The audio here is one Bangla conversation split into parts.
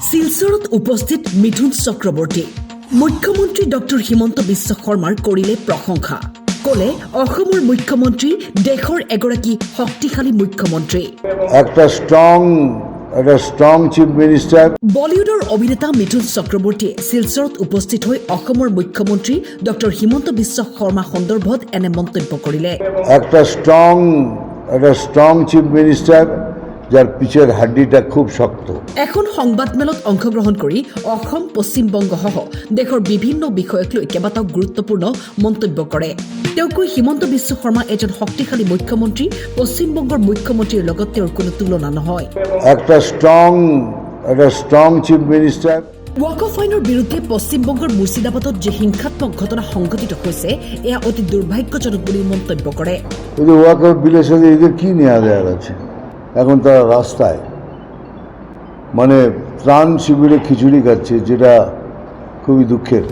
শিলচৰত উপস্থিত মিথুন চক্ৰৱৰ্তী মুখ্যমন্ত্ৰী ডক্টৰ হিমন্ত বিশ্ব শৰ্মাৰ কৰিলে প্ৰশংসা কলে অসমৰ মুখ্যমন্ত্ৰী দেশৰ এগৰাকী শক্তিশালী মুখ্যমন্ত্ৰী একটা স্ট্রং চিফ মিনিস্টার বলিউডৰ অভিনেতা মিথুন চক্ৰৱৰ্তীয়ে শিলচৰত উপস্থিত হৈ অসমৰ মুখ্যমন্ত্ৰী ডক্টৰ হিমন্ত বিশ্ব শৰ্মা সন্দৰ্ভত এনে মন্তব্য কৰিলে একটা স্ট্রং চিফ মিনিস্টার যার পিছের হাড্ডিটা খুব শক্ত এখন সংবাদমেলত অংশগ্ৰহণ কৰি অসম পশ্চিমবংগ সহ দেশৰ বিভিন্ন বিষয়ক লৈ কেইবাটাও গুৰুত্বপূৰ্ণ মন্তব্য কৰে তেওঁ কয় হিমন্ত বিশ্ব শৰ্মা এজন শক্তিশালী মুখ্যমন্ত্ৰী পশ্চিমবংগৰ মুখ্যমন্ত্ৰীৰ লগত তেওঁৰ কোনো তুলনা নহয় একটা স্ট্রং চিফ মিনিস্টার ৱাকফ আইনৰ বিৰুদ্ধে পশ্চিমবংগৰ মুৰ্ছিদাবাদত যে হিংসাত্মক ঘটনা সংঘটিত হৈছে এয়া অতি দুৰ্ভাগ্যজনক বুলি মন্তব্য কৰে এই ওয়াকফ বিলের সাথে এদের কি নেওয়া দেওয়ার আছে এখন তারা রাস্তায় মানে ত্রাণ শিবিরে খিচুড়ি খাচ্ছে যেটা খুবই দুঃখের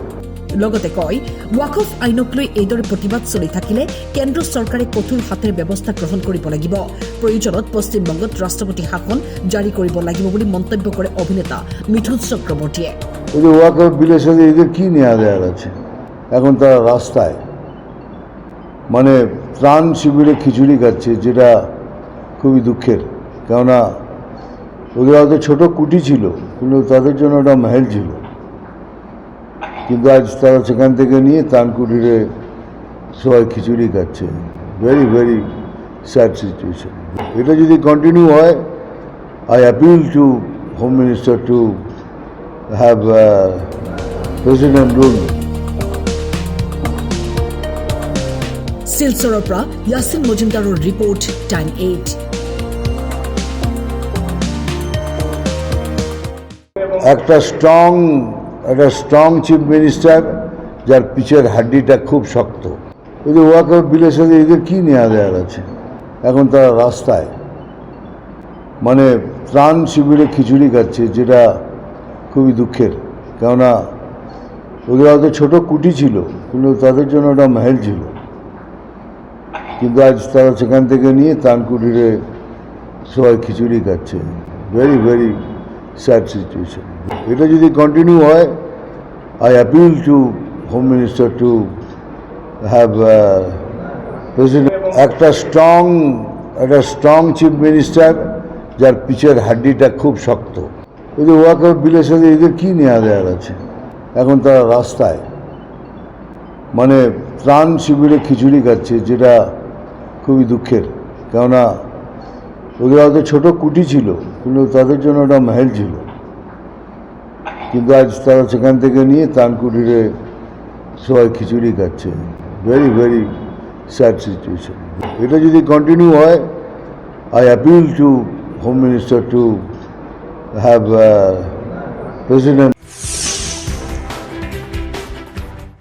লগতে কয় ৱাকফ আইনক লৈ এইদৰে প্ৰতিবাদ চলি থাকিলে কেন্দ্ৰ চৰকাৰে কঠোৰ হাতেৰে ব্যৱস্থা গ্ৰহণ কৰিব লাগিব প্ৰয়োজনত পশ্চিমবংগত ৰাষ্ট্ৰপতি শাসন জাৰি কৰিব লাগিব বুলি মন্তব্য কৰে অভিনেতা মিথুন চক্ৰৱৰ্তীয়ে এই ওয়াকফ বিলের সাথে এদের কি নেওয়া দেওয়ার আছে এখন তারা রাস্তায় মানে ত্রাণ শিবিরে খিচুড়ি খাচ্ছে যেটা খুবই দুঃখের কেননা ওদের হয়তো ছোটো কুটি ছিল কিন্তু তাদের জন্য ওটা মহল ছিল কিন্তু আজ তারা সেখান থেকে নিয়ে ত্রাণ কুটিরে সবাই খিচুড়ি খাচ্ছে ভেরি ভেরি স্যাড সিচুয়েশন এটা যদি কন্টিনিউ হয় I appeal two home minister to have president rule শিলচৰৰ পৰা ইয়াছিন মজুমদাৰৰ ৰিপৰ্ট টাইম 8 একটা স্ট্রং চিফ মিনিস্টার যার পিছের হাড্ডিটা খুব শক্ত এই যে ওয়াকফ বিলের সাথে এদের কি নেওয়া দেওয়ার আছে এখন তারা রাস্তায় মানে ত্রাণ শিবিরে খিচুড়ি খাচ্ছে যেটা খুবই দুঃখের কেননা ওদের হয়তো ছোটো কুটি ছিল কিন্তু তাদের জন্য ওটা মহল ছিল কিন্তু আজ তারা সেখান থেকে নিয়ে ত্রাণ কুটিরে সবাই খিচুড়ি খাচ্ছে ভেরি ভেরি স্যাড সিচুয়েশন এটা যদি কন্টিনিউ হয় I appeal two home minister to have president একটা স্ট্রং চিফ মিনিস্টার যার পিছের হাড্ডিটা খুব শক্ত এই যে ওয়াকফ বিলের সাথে এদের কি নেওয়া দেওয়ার আছে এখন তারা রাস্তায় মানে ত্রাণ শিবিরে খিচুড়ি খাচ্ছে যেটা খুবই দুঃখের কেননা ওদের হয়তো ছোটো কুটি ছিল কিন্তু তাদের জন্য ওটা মহল ছিল কিন্তু আজ তারা সেখান থেকে নিয়ে ত্রাণ কুটিরে সবাই খিচুড়ি খাচ্ছে ভেরি ভেরি স্যাড সিচুয়েশন এটা যদি কন্টিনিউ হয় I appeal two home minister to have president